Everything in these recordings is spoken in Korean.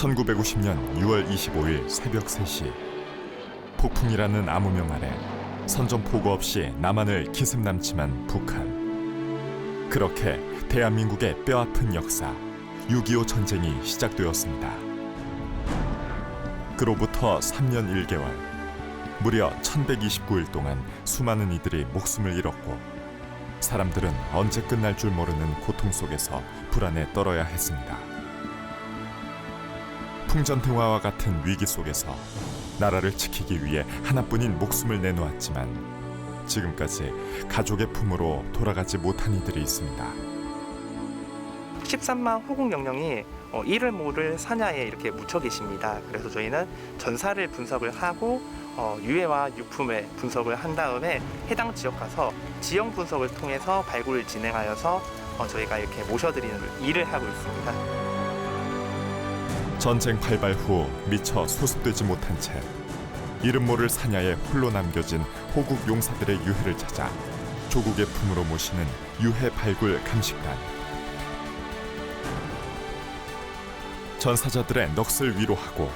1950년 6월 25일 새벽 3시 폭풍이라는 암호명 아래 선전포고 없이 남한을 기습남침한 북한. 그렇게 대한민국의 뼈아픈 역사 6.25 전쟁이 시작되었습니다. 그로부터 3년 1개월, 무려 1129일 동안 수많은 이들이 목숨을 잃었고 사람들은 언제 끝날 줄 모르는 고통 속에서 불안에 떨어야 했습니다. 풍전등화와 같은 위기 속에서 나라를 지키기 위해 하나뿐인 목숨을 내놓았지만 지금까지 가족의 품으로 돌아가지 못한 이들이 있습니다. 13만 호국영령이 이를 모를 사냐에 이렇게 묻혀 계십니다. 그래서 저희는 전사를 분석을 하고 유해와 유품을 분석을 한 다음에 해당 지역 가서 지형 분석을 통해서 발굴을 진행하여서 저희가 이렇게 모셔드리는 일을 하고 있습니다. 전쟁 발발 후 미처 소습되지 못한 채 이름 모를 사냐에 홀로 남겨진 호국 용사들의 유해를 찾아 조국의 품으로 모시는 유해 발굴 감식단. 전사자들의 넋을 위로하고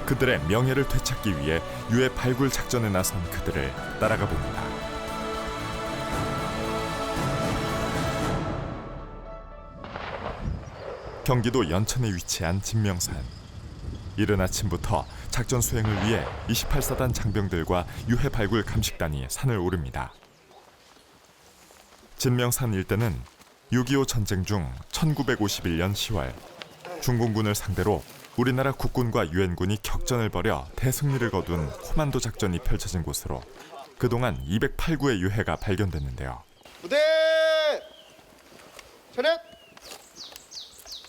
그들의 명예를 되찾기 위해 유해 발굴 작전에 나선 그들을 따라가 봅니다. 경기도 연천에 위치한 진명산. 이른 아침부터 작전 수행을 위해 28사단 장병들과 유해 발굴 감식단이 산을 오릅니다. 진명산 일대는 6.25 전쟁 중 1951년 10월 중공군을 상대로 우리나라 국군과 유엔군이 격전을 벌여 대승리를 거둔 코만도 작전이 펼쳐진 곳으로 그동안 208구의 유해가 발견됐는데요. 부대! 전액!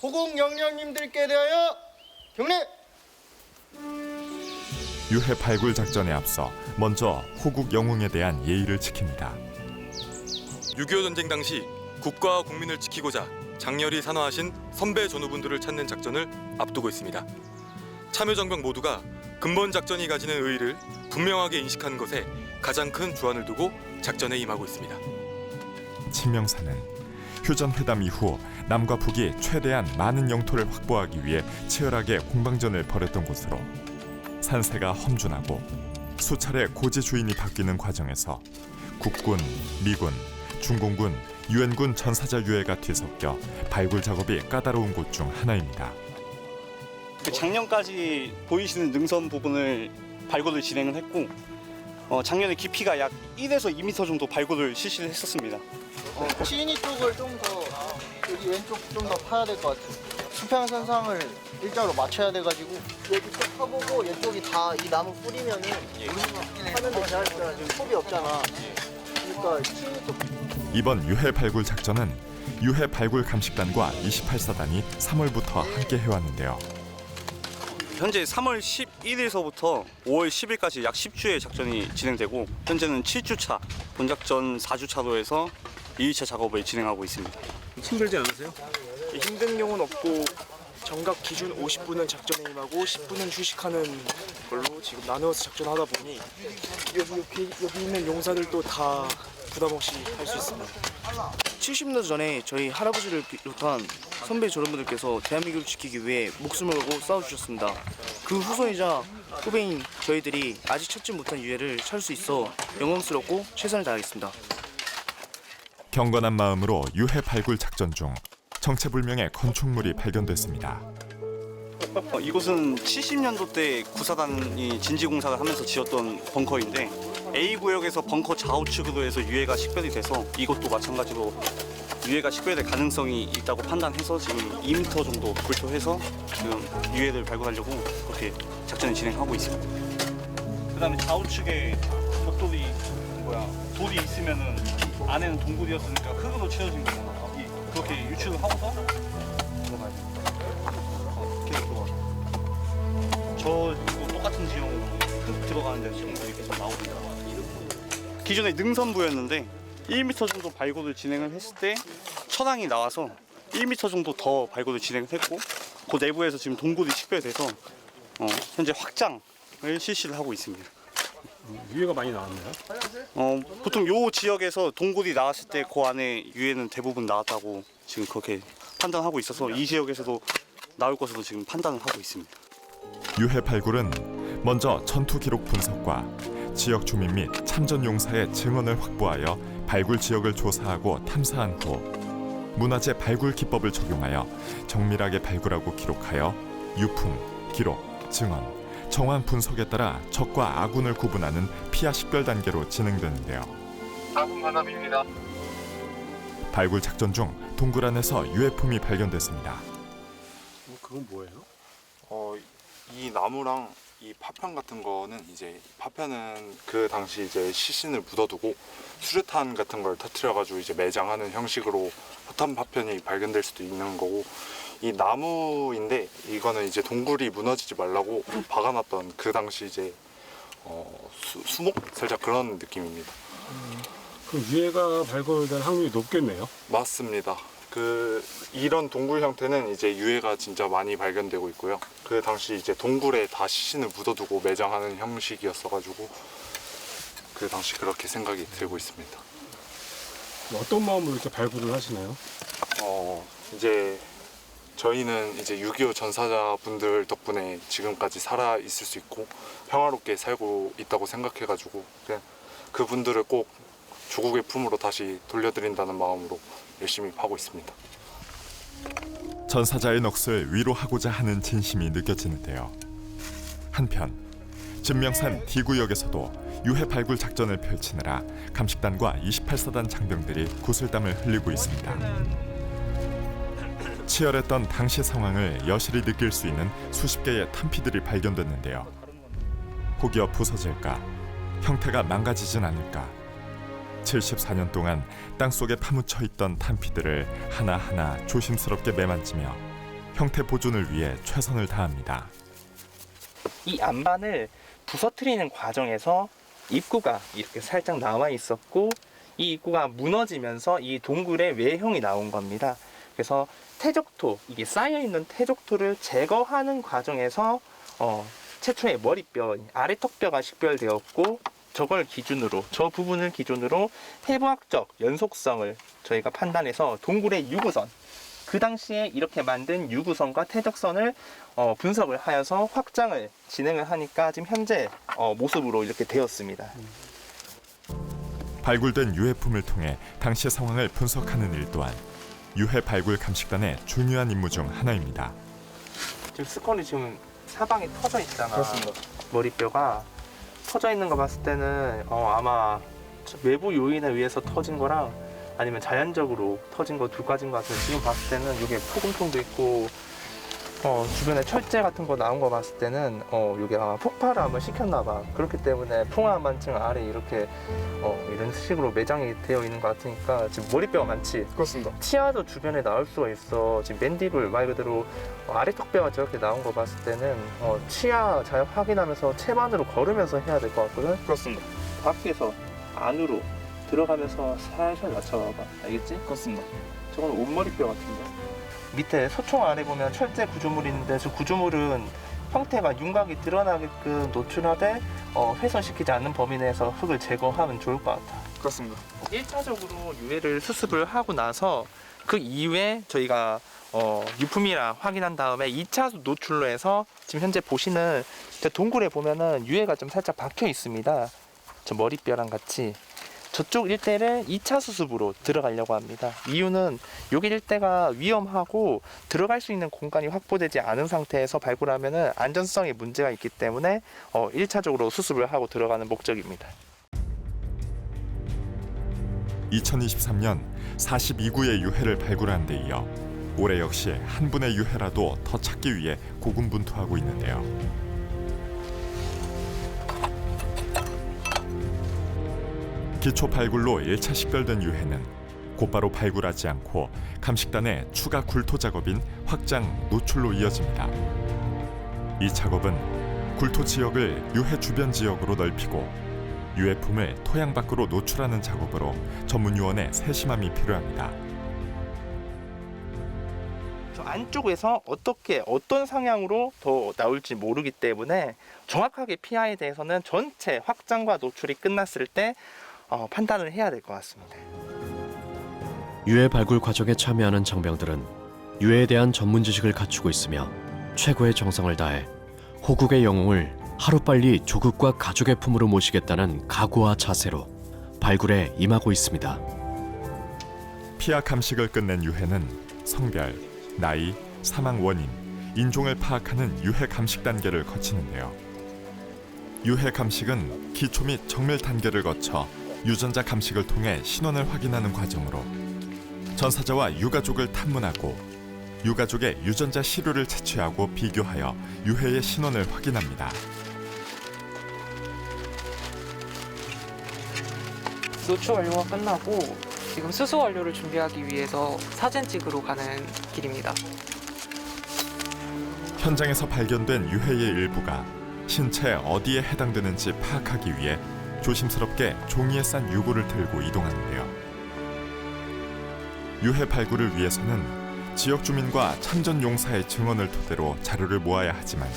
호국 영령님들께 대하여 경례! 유해 발굴 작전에 앞서 먼저 호국 영웅에 대한 예의를 지킵니다. 6.25 전쟁 당시 국가와 국민을 지키고자 장렬히 산화하신 선배 전우분들을 찾는 작전을 앞두고 있습니다. 참여정병 모두가 근본 작전이 가지는 의의를 분명하게 인식하는 것에 가장 큰 주안을 두고 작전에 임하고 있습니다. 진명산은 휴전회담 이후 남과 북이 최대한 많은 영토를 확보하기 위해 치열하게 공방전을 벌였던 곳으로 산세가 험준하고 수차례 고지 주인이 바뀌는 과정에서 국군, 미군, 중공군, 유엔군 전사자 유해가 뒤섞여 발굴 작업이 까다로운 곳 중 하나입니다. 작년까지 보이시는 능선 부분을 발굴을 진행을 했고 작년에 깊이가 약 1에서 2m 정도 발굴을 실시를 했었습니다. 치인이 쪽을 좀 더 여기 왼쪽 좀 더 파야 될 것 같아요. 수평선상을 일자로 맞춰야 돼가지고 여기 쭉 파보고 이쪽이 다 이 나무 뿌리면은 하는데 잘했잖아. 지금 톱이 없잖아. 그러니까 치인이 쪽. 이번 유해 발굴 작전은 유해 발굴 감식단과 28사단이 3월부터 함께 해왔는데요. 현재 3월 11일서부터 5월 10일까지 약 10주의 작전이 진행되고 현재는 7주차, 본작전 4주차로 해서 2일차 작업을 진행하고 있습니다. 힘들지 않으세요? 힘든 경우는 없고 정각 기준 50분은 작전에 임하고 10분은 휴식하는 걸로 지금 나누어서 작전하다 보니 여기 있는 용사들도 다 부담 없이 할 수 있습니다. 70년 전에 저희 할아버지를 비롯한 선배 전우분들께서 대한민국을 지키기 위해 목숨을 걸고 싸워주셨습니다. 그 후손이자 후배인 저희들이 아직 찾지 못한 유해를 찾을 수 있어 영광스럽고 최선을 다하겠습니다. 경건한 마음으로 유해 발굴 작전 중 정체불명의 건축물이 발견됐습니다. 이곳은 70년도 때 구사단이 진지공사를 하면서 지었던 벙커인데 A구역에서 벙커 좌우측으로 해서 유해가 식별이 돼서 이것도 마찬가지로 유해가 식별될 가능성이 있다고 판단해서 지금 2m 정도 불토해서 지금 유해를 발굴하려고 그렇게 작전을 진행하고 있습니다. 그다음에 좌우측에 벽돌이 돌이 있으면은 안에는 동굴이었으니까 흙으로 채워진 거잖아. 그렇게 유출을 하고서 들어가야 됩니다. 이렇게 들어가. 저 똑같은 지형으로 흙 들어가는 데서 지금들이 계속 나옵니다. 기존에 능선부였는데 1m 정도 발굴을 진행을 했을 때 천왕이 나와서 1m 정도 더 발굴을 진행을 했고 그 내부에서 지금 동굴이 식별돼서 현재 확장을 실시를 하고 있습니다. 유해가 많이 나왔나요? 보통 요 지역에서 동굴이 나왔을 때 그 안에 유해는 대부분 나왔다고 지금 그렇게 판단하고 있어서 이 지역에서도 나올 것으로 지금 판단을 하고 있습니다. 유해 발굴은 먼저 전투 기록 분석과 지역 주민 및 참전 용사의 증언을 확보하여 발굴 지역을 조사하고 탐사한 후 문화재 발굴 기법을 적용하여 정밀하게 발굴하고 기록하여 유품, 기록, 증언, 정황 분석에 따라 적과 아군을 구분하는 피하 식별 단계로 진행되는데요. 아군 관함입니다. 발굴 작전 중 동굴 안에서 유해품이 발견됐습니다. 그건 뭐예요? 이 나무랑 이 파편 같은 거는 이제 파편은 그 당시 이제 시신을 묻어두고 수류탄 같은 걸 터트려가지고 이제 매장하는 형식으로 포탄 파편이 발견될 수도 있는 거고, 이 나무인데 이거는 이제 동굴이 무너지지 말라고 박아놨던 그 당시 이제 수목 살짝 그런 느낌입니다. 그럼 유해가 발굴될 확률이 높겠네요. 맞습니다. 이런 동굴 형태는 이제 유해가 진짜 많이 발견되고 있고요. 그 당시 이제 동굴에 다 시신을 묻어두고 매장하는 형식이었어가지고 그 당시 그렇게 생각이 들고 있습니다. 어떤 마음으로 이렇게 발굴을 하시나요? 이제 저희는 이제 6.25 전사자분들 덕분에 지금까지 살아 있을 수 있고 평화롭게 살고 있다고 생각해가지고 그냥 그분들을 꼭 조국의 품으로 다시 돌려드린다는 마음으로 열심히 하고 있습니다. 전사자의 넋을 위로하고자 하는 진심이 느껴지는데요. 한편 진명산 D구역에서도 유해 발굴 작전을 펼치느라 감식단과 28사단 장병들이 구슬땀을 흘리고 있습니다. 치열했던 당시 상황을 여실히 느낄 수 있는 수십 개의 탄피들이 발견됐는데요. 혹여 부서질까, 형태가 망가지진 않을까. 74년 동안 땅속에 파묻혀 있던 탄피들을 하나하나 조심스럽게 매만지며 형태 보존을 위해 최선을 다합니다. 이 안반을 부서뜨리는 과정에서 입구가 이렇게 살짝 남아 있었고, 이 입구가 무너지면서 이 동굴의 외형이 나온 겁니다. 그래서 퇴적토, 이게 쌓여 있는 퇴적토를 제거하는 과정에서 최초의 머리뼈, 아래 턱뼈가 식별되었고, 저걸 기준으로, 저 부분을 기준으로 해부학적 연속성을 저희가 판단해서 동굴의 유구선, 그 당시에 이렇게 만든 유구선과 퇴적선을 분석을 하여서 확장을 진행을 하니까 지금 현재 모습으로 이렇게 되었습니다. 발굴된 유해품을 통해 당시 상황을 분석하는 일 또한 유해 발굴 감식단의 중요한 임무 중 하나입니다. 지금 스컬이 지금 사방에 터져 있잖아. 그렇습니다. 머리뼈가 터져 있는 거 봤을 때는 아마 외부 요인에 의해서 터진 거랑 아니면 자연적으로 터진 거 두 가지인 것 같아요. 지금 봤을 때는 이게 포금통도 있고 주변에 철제 같은 거 나온 거 봤을 때는 이게 아마 폭발을 한번 시켰나 봐. 그렇기 때문에 풍화만층 아래 이렇게 이런 식으로 매장이 되어 있는 것 같으니까 지금 머리뼈가 많지. 그렇습니다. 치아도 주변에 나올 수가 있어. 지금 맨디블 말 그대로 아래 턱뼈가 저렇게 나온 거 봤을 때는 치아 잘 확인하면서 채반으로 걸으면서 해야 될 것 같거든. 그렇습니다. 밖에서 안으로 들어가면서 살살 낮춰봐봐. 알겠지? 그렇습니다. 저건 온머리뼈 같은데. 밑에 소총 아래 보면 철제 구조물이 있는데 저 구조물은 형태가 윤곽이 드러나게끔 노출하되 훼손시키지 않는 범위 내에서 흙을 제거하면 좋을 것 같아. 그렇습니다. 1차적으로 유해를 수습을 하고 나서 그 이후에 저희가 유품이라 확인한 다음에 2차 노출로 해서 지금 현재 보시는 저 동굴에 보면은 유해가 좀 살짝 박혀 있습니다. 저 머리뼈랑 같이. 저쪽 일대를 2차 수습으로 들어가려고 합니다. 이유는 여기 일대가 위험하고 들어갈 수 있는 공간이 확보되지 않은 상태에서 발굴하면 안전성에 문제가 있기 때문에 1차적으로 수습을 하고 들어가는 목적입니다. 2023년 42구의 유해를 발굴한 데 이어 올해 역시 한 분의 유해라도 더 찾기 위해 고군분투하고 있는데요. 기초 발굴로 1차 식별된 유해는 곧바로 발굴하지 않고 감식단의 추가 굴토 작업인 확장, 노출로 이어집니다. 이 작업은 굴토 지역을 유해 주변 지역으로 넓히고 유해품을 토양 밖으로 노출하는 작업으로 전문 요원의 세심함이 필요합니다. 저 안쪽에서 어떤 상향으로 더 나올지 모르기 때문에 정확하게 피하에 대해서는 전체 확장과 노출이 끝났을 때 판단을 해야 될 것 같습니다. 유해 발굴 과정에 참여하는 장병들은 유해에 대한 전문 지식을 갖추고 있으며 최고의 정성을 다해 호국의 영웅을 하루빨리 조국과 가족의 품으로 모시겠다는 각오와 자세로 발굴에 임하고 있습니다. 피하 감식을 끝낸 유해는 성별, 나이, 사망 원인, 인종을 파악하는 유해 감식 단계를 거치는데요. 유해 감식은 기초 및 정밀 단계를 거쳐 유전자 감식을 통해 신원을 확인하는 과정으로 전사자와 유가족을 탐문하고 유가족의 유전자 시료를 채취하고 비교하여 유해의 신원을 확인합니다. 노출 완료가 끝나고 지금 수소 완료를 준비하기 위해서 사진 찍으러 가는 길입니다. 현장에서 발견된 유해의 일부가 신체 어디에 해당되는지 파악하기 위해 조심스럽게 종이에 싼 유골을 들고 이동하는데요. 유해 발굴을 위해서는 지역 주민과 참전 용사의 증언을 토대로 자료를 모아야 하지만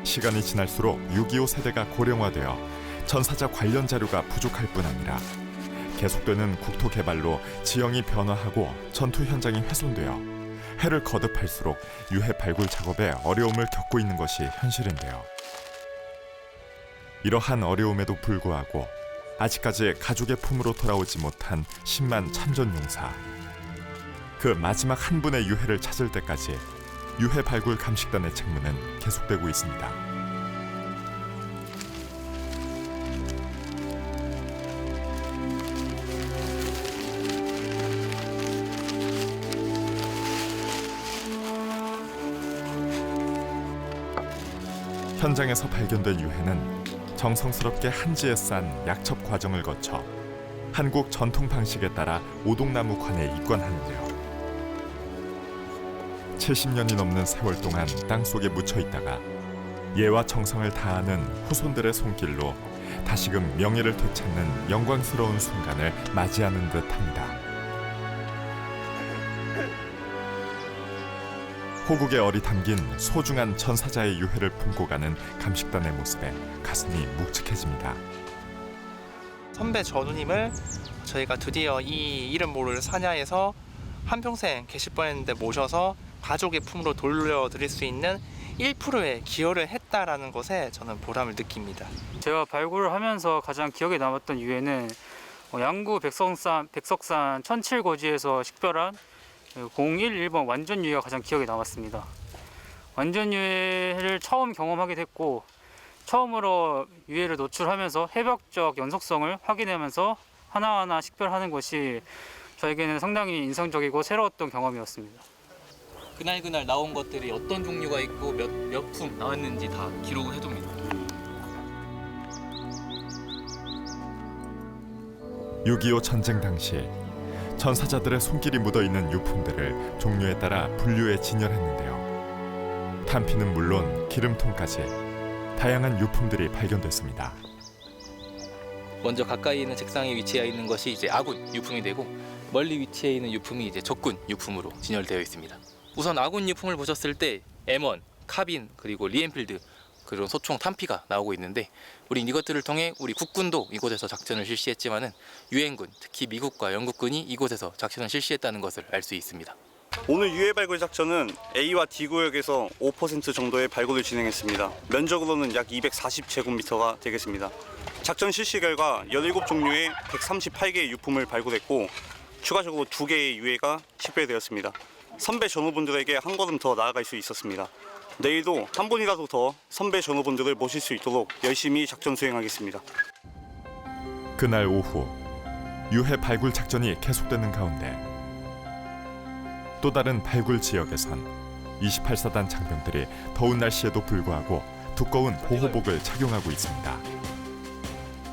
시간이 지날수록 6.25 세대가 고령화되어 전사자 관련 자료가 부족할 뿐 아니라 계속되는 국토 개발로 지형이 변화하고 전투 현장이 훼손되어 해를 거듭할수록 유해 발굴 작업에 어려움을 겪고 있는 것이 현실인데요. 이러한 어려움에도 불구하고 아직까지 가족의 품으로 돌아오지 못한 10만 참전 용사. 그 마지막 한 분의 유해를 찾을 때까지 유해 발굴 감식단의 책무는 계속되고 있습니다. 현장에서 발견된 유해는 정성스럽게 한지에 싼 약첩 과정을 거쳐 한국 전통 방식에 따라 오동나무관에 입관하는데요. 70년이 넘는 세월 동안 땅속에 묻혀 있다가 예와 정성을 다하는 후손들의 손길로 다시금 명예를 되찾는 영광스러운 순간을 맞이하는 듯합니다. 호국의 얼이 담긴 소중한 전사자의 유해를 품고 가는 감식단의 모습에 가슴이 묵직해집니다. 선배 전우님을 저희가 드디어 이 이름 모를 사냐에서 한평생 계실 뻔했는데 모셔서 가족의 품으로 돌려드릴 수 있는 1%의 기여를 했다라는 것에 저는 보람을 느낍니다. 제가 발굴을 하면서 가장 기억에 남았던 유해는 양구 백석산 1007고지에서 식별한 011번 완전 유해가 가장 기억에 남았습니다. 완전 유해를 처음 경험하게 됐고 처음으로 유해를 노출하면서 해벽적 연속성을 확인하면서 하나하나 식별하는 것이 저에게는 상당히 인상적이고 새로웠던 경험이었습니다. 그날 나온 것들이 어떤 종류가 있고 몇 품 나왔는지 다 기록을 해둡니다. 6.25 전쟁 당시 전사자들의 손길이 묻어있는 유품들을 종류에 따라 분류해 진열했는데요. 탄피는 물론 기름통까지 다양한 유품들이 발견됐습니다. 먼저 가까이 있는 책상에 위치해 있는 것이 이제 아군 유품이 되고 멀리 위치해 있는 유품이 이제 적군 유품으로 진열되어 있습니다. 우선 아군 유품을 보셨을 때 M1, 카빈, 그리고 리엔필드 그런 소총 탄피가 나오고 있는데 우리 이것들을 통해 우리 국군도 이곳에서 작전을 실시했지만은 유엔군, 특히 미국과 영국군이 이곳에서 작전을 실시했다는 것을 알 수 있습니다. 오늘 유해 발굴 작전은 A와 D 구역에서 5% 정도의 발굴을 진행했습니다. 면적으로는 약 240제곱미터가 되겠습니다. 작전 실시 결과 17종류의 138개의 유품을 발굴했고 추가적으로 2개의 유해가 식별되었습니다. 선배 전우분들에게 한 걸음 더 나아갈 수 있었습니다. 내일도 한 분이라도 더 선배 전우분들을 모실 수 있도록 열심히 작전 수행하겠습니다. 그날 오후 유해 발굴 작전이 계속되는 가운데 또 다른 발굴 지역에선 28사단 장병들이 더운 날씨에도 불구하고 두꺼운 보호복을 착용하고 있습니다.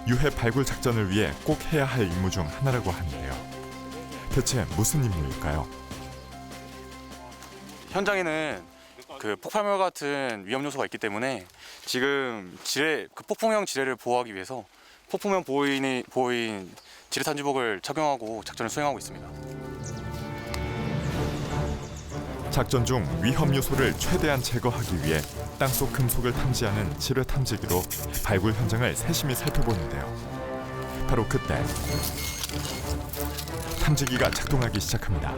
유해 발굴 작전을 위해 꼭 해야 할 임무 중 하나라고 하는데요. 대체 무슨 임무일까요? 현장에는 그 폭발물 같은 위험 요소가 있기 때문에 지금 폭풍형 지뢰를 보호하기 위해서 폭풍형 보호인 지뢰 탄주복을 착용하고 작전을 수행하고 있습니다. 작전 중 위험 요소를 최대한 제거하기 위해 땅속 금속을 탐지하는 지뢰 탐지기로 발굴 현장을 세심히 살펴보는데요. 바로 그때 탐지기가 작동하기 시작합니다.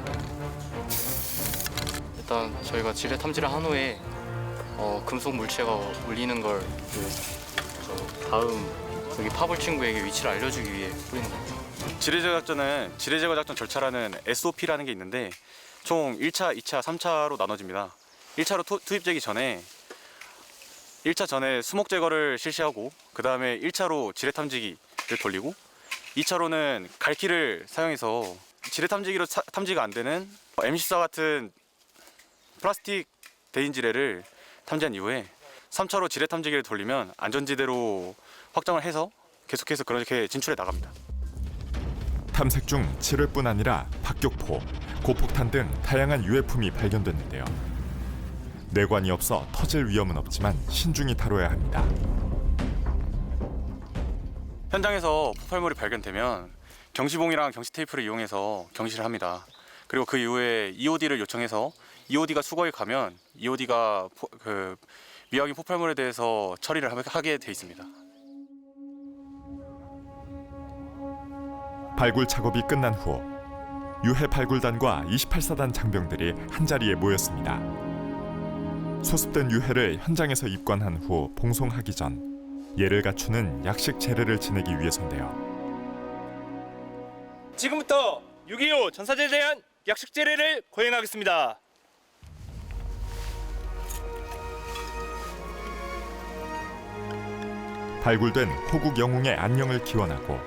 일단 저희가 지뢰 탐지를 한 후에 금속 물체가 울리는 걸 다음 여기 파볼 친구에게 위치를 알려주기 위해 뿌리는 겁니다. 지뢰 제거 작전은 지뢰 제거 작전 절차라는 SOP라는 게 있는데 총 1차, 2차, 3차로 나눠집니다. 1차로 투입되기 전에 1차 전에 수목 제거를 실시하고 그 다음에 1차로 지뢰 탐지기를 돌리고 2차로는 갈키를 사용해서 지뢰 탐지기로 탐지가 안 되는 M14 같은 플라스틱 대인 지뢰를 탐지한 이후에 3차로 지뢰 탐지기를 돌리면 안전지대로 확정을 해서 계속해서 그렇게 진출해 나갑니다. 탐색 중 지뢰뿐 아니라 박격포, 고폭탄 등 다양한 유해품이 발견됐는데요. 뇌관이 없어 터질 위험은 없지만 신중히 다뤄야 합니다. 현장에서 폭발물이 발견되면 경시봉이랑 경시 테이프를 이용해서 경시를 합니다. 그리고 그 이후에 EOD를 요청해서 EOD가 수거에 가면 EOD가 미확인 폭발물에 대해서 처리를 하게 돼 있습니다. 발굴 작업이 끝난 후 유해 발굴단과 28사단 장병들이 한자리에 모였습니다. 수습된 유해를 현장에서 입관한 후 봉송하기 전 예를 갖추는 약식 제례를 지내기 위해서인데요. 지금부터 6.25 전사제에 대한 약식 제례를 거행하겠습니다. 발굴된 호국 영웅의 안녕을 기원하고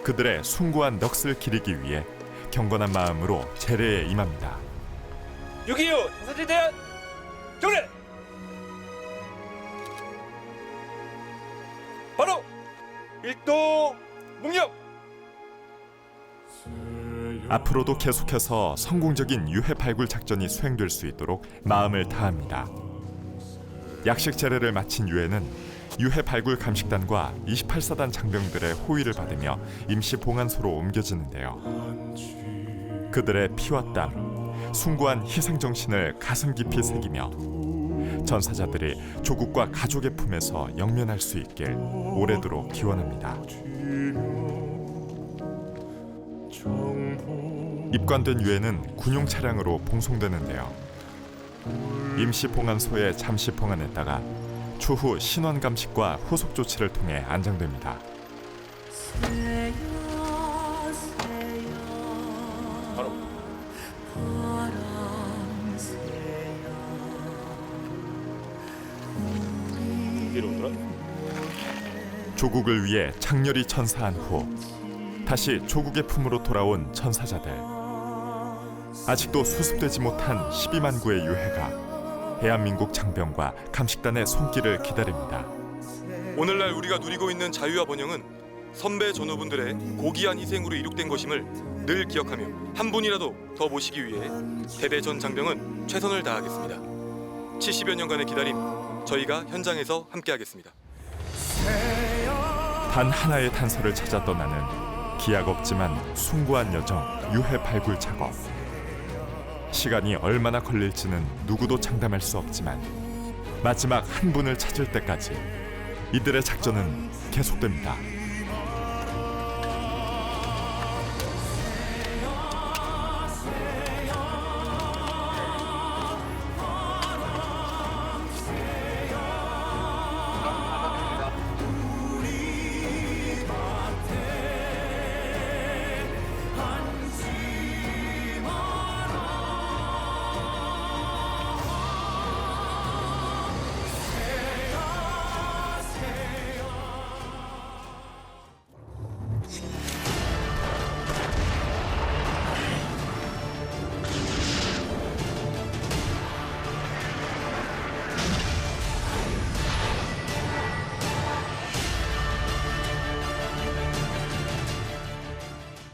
그들의 숭고한 넋을 기리기 위해 경건한 마음으로 제례에 임합니다. 6.25 전사제에 대한 경례! 바로 일도 묵념! 앞으로도 계속해서 성공적인 유해 발굴 작전이 수행될 수 있도록 마음을 다합니다. 약식 제례를 마친 유해는 유해 발굴 감식단과 28사단 장병들의 호위를 받으며 임시 봉안소로 옮겨지는데요. 그들의 피와 땀, 숭고한 희생 정신을 가슴 깊이 새기며 전사자들이 조국과 가족의 품에서 영면할 수 있길 오래도록 기원합니다. 입관된 유해는 군용 차량으로 봉송되는데요. 임시 봉안소에 잠시 봉안했다가 추후 신원 감식과 후속 조치를 통해 안장됩니다. 조국을 위해 장렬히 전사한 후 다시 조국의 품으로 돌아온 전사자들. 아직도 수습되지 못한 12만 구의 유해가 대한민국 장병과 감식단의 손길을 기다립니다. 오늘날 우리가 누리고 있는 자유와 번영은 선배 전우분들의 고귀한 희생으로 이룩된 것임을 늘 기억하며 한 분이라도 더 모시기 위해 대대 전 장병은 최선을 다하겠습니다. 70여 년간의 기다림, 저희가 현장에서 함께하겠습니다. 단 하나의 단서를 찾아 떠나는 기약 없지만 숭고한 여정 유해 발굴 작업. 시간이 얼마나 걸릴지는 누구도 장담할 수 없지만 마지막 한 분을 찾을 때까지 이들의 작전은 계속됩니다.